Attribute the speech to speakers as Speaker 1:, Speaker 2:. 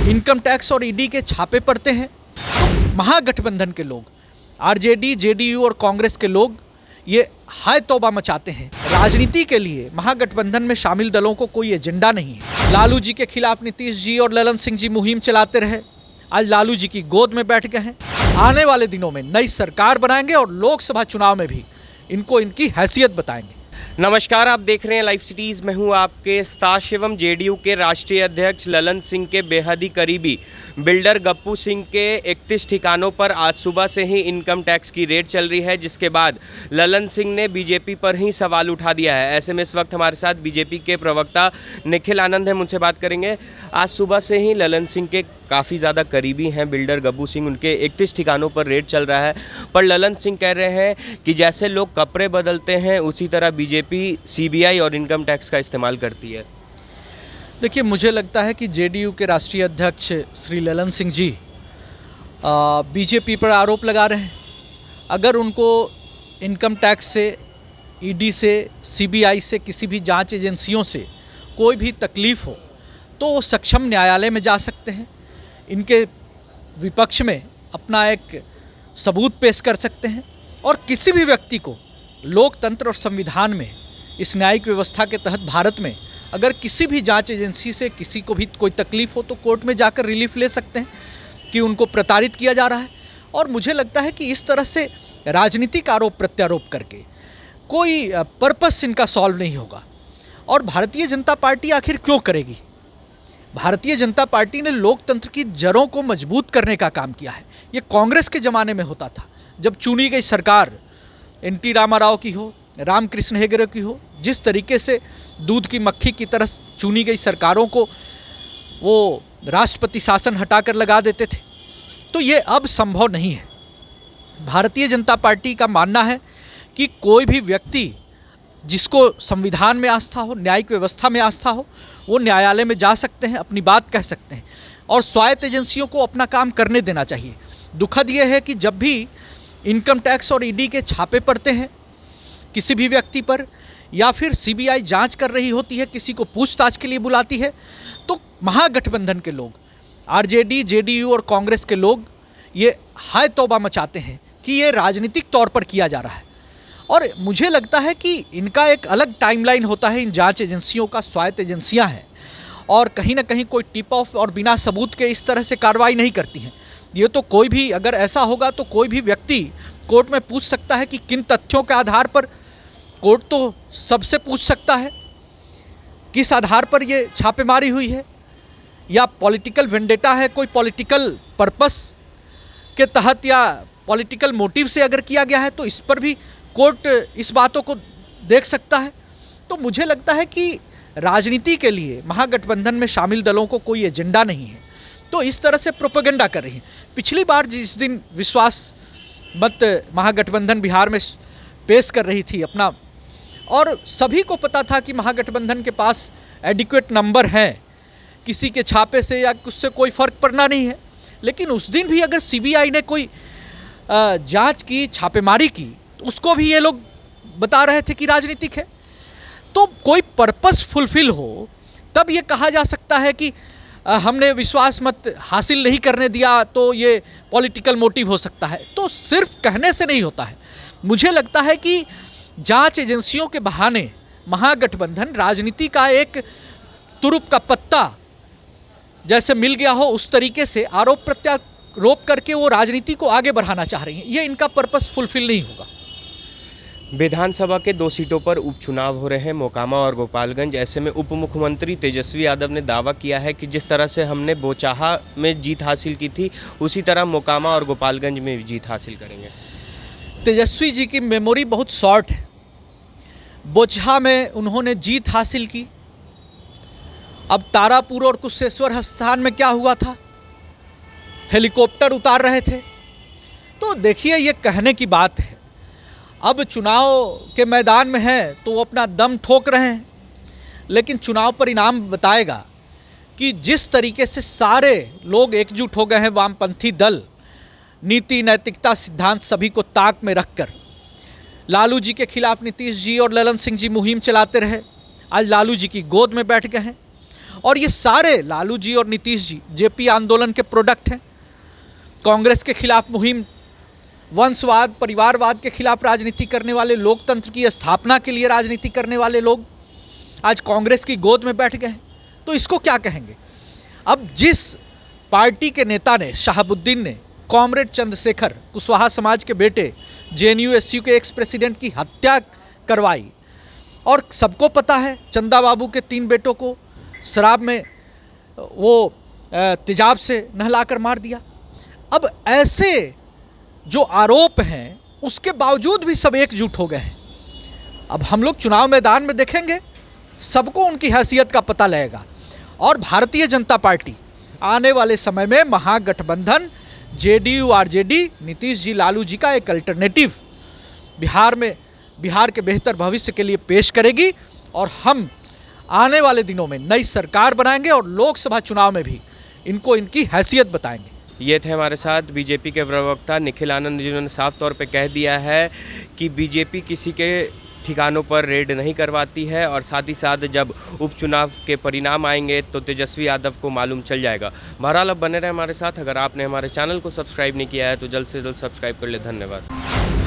Speaker 1: Income tax और ED के छापे पड़ते हैं तो महागठबंधन के लोग, आरजेडी, जेडीयू और कांग्रेस के लोग ये हाय तौबा मचाते हैं। राजनीति के लिए महागठबंधन में शामिल दलों को कोई एजेंडा नहीं है। लालू जी के खिलाफ नीतीश जी और ललन सिंह जी मुहिम चलाते रहे, आज लालू जी की गोद में बैठ गए हैं। आने वाले दिनों में नई सरकार बनाएंगे और लोकसभा चुनाव में भी इनको इनकी हैसियत बताएंगे।
Speaker 2: नमस्कार, आप देख रहे हैं लाइव सिटीज़। मैं हूं आपके साथ शिवम। जेडीयू के राष्ट्रीय अध्यक्ष ललन सिंह के बेहद ही करीबी बिल्डर गप्पू सिंह के 31 ठिकानों पर आज सुबह से ही इनकम टैक्स की रेड चल रही है, जिसके बाद ललन सिंह ने बीजेपी पर ही सवाल उठा दिया है। ऐसे में इस वक्त हमारे साथ बीजेपी के प्रवक्ता निखिल आनंद हैं, उनसे बात करेंगे। आज सुबह से ही ललन सिंह के काफ़ी ज़्यादा करीबी हैं बिल्डर गप्पू सिंह, उनके 31 ठिकानों पर रेड चल रहा है। पर ललन सिंह कह रहे हैं कि जैसे लोग कपड़े बदलते हैं उसी तरह बीजेपी सीबीआई और इनकम टैक्स का इस्तेमाल करती है।
Speaker 1: देखिए, मुझे लगता है कि जेडीयू के राष्ट्रीय अध्यक्ष श्री ललन सिंह जी बीजेपी पर आरोप लगा रहे हैं। अगर उनको इनकम टैक्स से, ईडी से, सीबीआई से, किसी भी जांच एजेंसियों से कोई भी तकलीफ़ हो तो वो सक्षम न्यायालय में जा सकते हैं, इनके विपक्ष में अपना एक सबूत पेश कर सकते हैं और किसी भी व्यक्ति को लोकतंत्र और संविधान में, इस न्यायिक व्यवस्था के तहत भारत में अगर किसी भी जांच एजेंसी से किसी को भी कोई तकलीफ हो तो कोर्ट में जाकर रिलीफ ले सकते हैं कि उनको प्रताड़ित किया जा रहा है। और मुझे लगता है कि इस तरह से राजनीतिक आरोप प्रत्यारोप करके कोई पर्पस इनका सॉल्व नहीं होगा। और भारतीय जनता पार्टी आखिर क्यों करेगी? भारतीय जनता पार्टी ने लोकतंत्र की जड़ों को मजबूत करने का काम किया है। ये कांग्रेस के ज़माने में होता था, जब चुनी गई सरकार एन.टी. रामाराव की हो, रामकृष्ण हेगड़े की हो, जिस तरीके से दूध की मक्खी की तरह चुनी गई सरकारों को वो राष्ट्रपति शासन हटाकर लगा देते थे। तो ये अब संभव नहीं है। भारतीय जनता पार्टी का मानना है कि कोई भी व्यक्ति जिसको संविधान में आस्था हो, न्यायिक व्यवस्था में आस्था हो, वो न्यायालय में जा सकते हैं, अपनी बात कह सकते हैं और स्वायत्त एजेंसियों को अपना काम करने देना चाहिए। दुखद ये है कि जब भी इनकम टैक्स और ईडी के छापे पड़ते हैं किसी भी व्यक्ति पर, या फिर सीबीआई जांच कर रही होती है, किसी को पूछताछ के लिए बुलाती है, तो महागठबंधन के लोग, आरजेडी, जेडीयू और कांग्रेस के लोग ये हाय तौबा मचाते हैं कि ये राजनीतिक तौर पर किया जा रहा है। और मुझे लगता है कि इनका एक अलग टाइमलाइन होता है। इन जांच एजेंसियों का, स्वायत्त एजेंसियां हैं और कहीं ना कहीं कोई टिप ऑफ और बिना सबूत के इस तरह से कार्रवाई नहीं करती हैं। ये तो कोई भी, अगर ऐसा होगा तो कोई भी व्यक्ति कोर्ट में पूछ सकता है कि किन तथ्यों के आधार पर, कोर्ट तो सबसे पूछ सकता है किस आधार पर ये छापेमारी हुई है, या पॉलिटिकल वेंडेटा है, कोई पॉलिटिकल पर्पस के तहत या पॉलिटिकल मोटिव से अगर किया गया है तो इस पर भी कोर्ट इस बातों को देख सकता है। तो मुझे लगता है कि राजनीति के लिए महागठबंधन में शामिल दलों को कोई एजेंडा नहीं है, तो इस तरह से प्रोपेगेंडा कर रही हैं। पिछली बार जिस दिन विश्वास मत महागठबंधन बिहार में पेश कर रही थी अपना, और सभी को पता था कि महागठबंधन के पास एडिक्वेट नंबर हैं, किसी के छापे से या उससे कोई फ़र्क पड़ना नहीं है, लेकिन उस दिन भी अगर सीबीआई ने कोई जांच की, छापेमारी की, तो उसको भी ये लोग बता रहे थे कि राजनीतिक है। तो कोई पर्पस फुलफिल हो तब ये कहा जा सकता है कि हमने विश्वास मत हासिल नहीं करने दिया तो ये पॉलिटिकल मोटिव हो सकता है। तो सिर्फ कहने से नहीं होता है। मुझे लगता है कि जांच एजेंसियों के बहाने महागठबंधन राजनीति का एक तुरुप का पत्ता जैसे मिल गया हो, उस तरीके से आरोप प्रत्यारोप करके वो राजनीति को आगे बढ़ाना चाह रही हैं। ये इनका पर्पस फुलफिल नहीं होगा।
Speaker 2: विधानसभा के 2 सीटों पर उपचुनाव हो रहे हैं, मोकामा और गोपालगंज। ऐसे में उप मुख्यमंत्री तेजस्वी यादव ने दावा किया है कि जिस तरह से हमने बोचाहा में जीत हासिल की थी उसी तरह मोकामा और गोपालगंज में भी जीत हासिल करेंगे।
Speaker 1: तेजस्वी जी की मेमोरी बहुत शॉर्ट है। बोचहा में उन्होंने जीत हासिल की, अब तारापुर और कुशेश्वर स्थान में क्या हुआ था? हेलीकॉप्टर उतार रहे थे। तो देखिए, ये कहने की बात है। अब चुनाव के मैदान में हैं तो वो अपना दम ठोक रहे हैं, लेकिन चुनाव परिणाम बताएगा कि जिस तरीके से सारे लोग एकजुट हो गए हैं, वामपंथी दल, नीति, नैतिकता, सिद्धांत सभी को ताक में रखकर लालू जी के खिलाफ नीतीश जी और ललन सिंह जी मुहिम चलाते रहे, आज लालू जी की गोद में बैठ गए हैं और ये सारे लालू जी और नीतीश जी जेपी आंदोलन के प्रोडक्ट हैं। कांग्रेस के खिलाफ मुहिम, वंशवाद, परिवारवाद के खिलाफ राजनीति करने वाले, लोकतंत्र की स्थापना के लिए राजनीति करने वाले लोग आज कांग्रेस की गोद में बैठ गए हैं। तो इसको क्या कहेंगे? अब जिस पार्टी के नेता ने, शहाबुद्दीन ने, कॉमरेड चंद्रशेखर कुशवाहा समाज के बेटे JNU-SU के एक्स प्रेसिडेंट की हत्या करवाई, और सबको पता है चंदा बाबू के 3 बेटों को शराब में वो तेजाब से नहलाकर मार दिया। अब ऐसे जो आरोप हैं उसके बावजूद भी सब एकजुट हो गए हैं। अब हम लोग चुनाव मैदान में देखेंगे, सबको उनकी हैसियत का पता लगेगा। और भारतीय जनता पार्टी आने वाले समय में महागठबंधन JDU RJD, नीतीश जी लालू जी का एक अल्टरनेटिव बिहार के बेहतर भविष्य के लिए पेश करेगी, और हम आने वाले दिनों में नई सरकार बनाएंगे और लोकसभा चुनाव में भी इनको इनकी हैसियत बताएंगे।
Speaker 2: ये थे हमारे साथ बीजेपी के प्रवक्ता निखिल आनंद, जिन्होंने साफ तौर पे कह दिया है कि बीजेपी किसी के ठिकानों पर रेड नहीं करवाती है, और साथ ही साथ जब उपचुनाव के परिणाम आएंगे तो तेजस्वी यादव को मालूम चल जाएगा। बहरहाल अब बने रहे हमारे साथ। अगर आपने हमारे चैनल को सब्सक्राइब नहीं किया है तो जल्द से जल्द सब्सक्राइब कर ले। धन्यवाद।